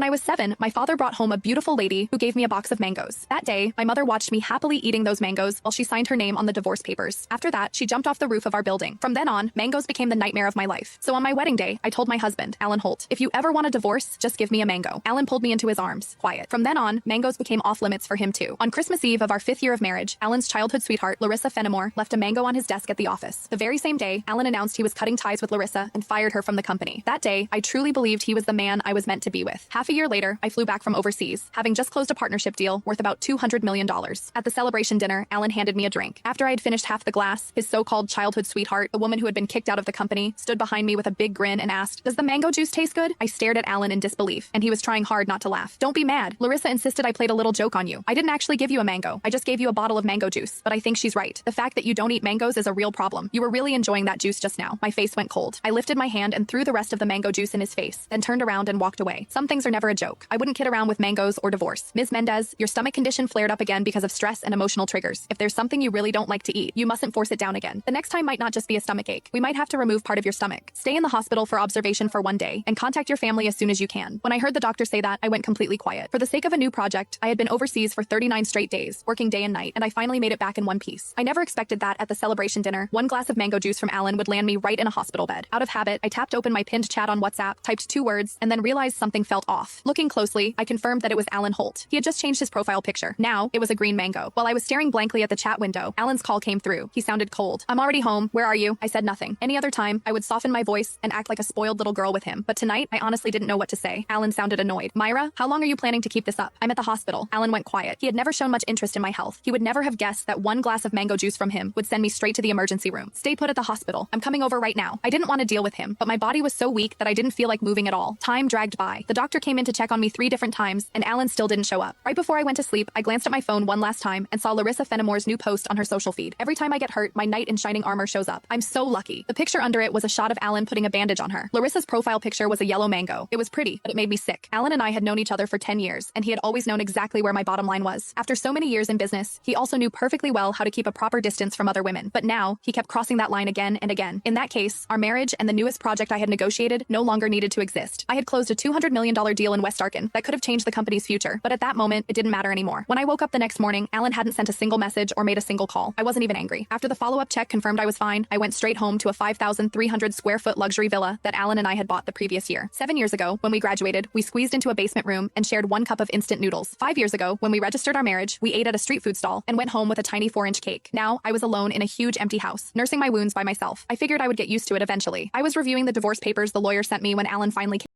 When I was 7, my father brought home a beautiful lady who gave me a box of mangoes. That day, my mother watched me happily eating those mangoes while she signed her name on the divorce papers. After that, she jumped off the roof of our building. From then on, mangoes became the nightmare of my life. So on my wedding day, I told my husband, Alan Holt, if you ever want a divorce, just give me a mango. Alan pulled me into his arms. Quiet. From then on, mangoes became off limits for him too. On Christmas Eve of our 5th year of marriage, Alan's childhood sweetheart, Larissa Fenimore, left a mango on his desk at the office. The very same day, Alan announced he was cutting ties with Larissa and fired her from the company. That day, I truly believed he was the man I was meant to be with. Half a year later, I flew back from overseas, having just closed a partnership deal worth about $200 million. At the celebration dinner, Alan handed me a drink. After I had finished half the glass, his so-called childhood sweetheart, the woman who had been kicked out of the company, stood behind me with a big grin and asked, "Does the mango juice taste good?" I stared at Alan in disbelief, and he was trying hard not to laugh. "Don't be mad. Larissa insisted I played a little joke on you. I didn't actually give you a mango. I just gave you a bottle of mango juice. But I think she's right. The fact that you don't eat mangoes is a real problem. You were really enjoying that juice just now." My face went cold. I lifted my hand and threw the rest of the mango juice in his face, then turned around and walked away. Some things are never a joke. I wouldn't kid around with mangoes or divorce. Ms. Mendez, your stomach condition flared up again because of stress and emotional triggers. If there's something you really don't like to eat, you mustn't force it down again. The next time might not just be a stomach ache. We might have to remove part of your stomach. Stay in the hospital for observation for 1 day and contact your family as soon as you can. When I heard the doctor say that, I went completely quiet. For the sake of a new project, I had been overseas for 39 straight days, working day and night, and I finally made it back in one piece. I never expected that at the celebration dinner, one glass of mango juice from Alan would land me right in a hospital bed. Out of habit, I tapped open my pinned chat on WhatsApp, typed 2 words, and then realized something felt off. Looking closely, I confirmed that it was Alan Holt. He had just changed his profile picture. Now, it was a green mango. While I was staring blankly at the chat window, Alan's call came through. He sounded cold. "I'm already home. Where are you?" I said nothing. Any other time, I would soften my voice and act like a spoiled little girl with him. But tonight, I honestly didn't know what to say. Alan sounded annoyed. "Myra, how long are you planning to keep this up?" "I'm at the hospital." Alan went quiet. He had never shown much interest in my health. He would never have guessed that one glass of mango juice from him would send me straight to the emergency room. "Stay put at the hospital. I'm coming over right now." I didn't want to deal with him, but my body was so weak that I didn't feel like moving at all. Time dragged by. The doctor came in to check on me 3 different times, and Alan still didn't show up. Right before I went to sleep, I glanced at my phone one last time and saw Larissa Fenimore's new post on her social feed. "Every time I get hurt, my knight in shining armor shows up. I'm so lucky." The picture under it was a shot of Alan putting a bandage on her. Larissa's profile picture was a yellow mango. It was pretty, but it made me sick. Alan and I had known each other for 10 years, and he had always known exactly where my bottom line was. After so many years in business, he also knew perfectly well how to keep a proper distance from other women. But now, he kept crossing that line again and again. In that case, our marriage and the newest project I had negotiated no longer needed to exist. I had closed a $200 million deal in West Arkin that could have changed the company's future, but at that moment, it didn't matter anymore. When I woke up the next morning, Alan hadn't sent a single message or made a single call. I wasn't even angry. After the follow-up check confirmed I was fine, I went straight home to a 5,300 square foot luxury villa that Alan and I had bought the previous year. 7 years ago, when we graduated, we squeezed into a basement room and shared 1 cup of instant noodles. 5 years ago, when we registered our marriage, we ate at a street food stall and went home with a tiny 4-inch cake. Now, I was alone in a huge empty house, nursing my wounds by myself. I figured I would get used to it eventually. I was reviewing the divorce papers the lawyer sent me when Alan finally came.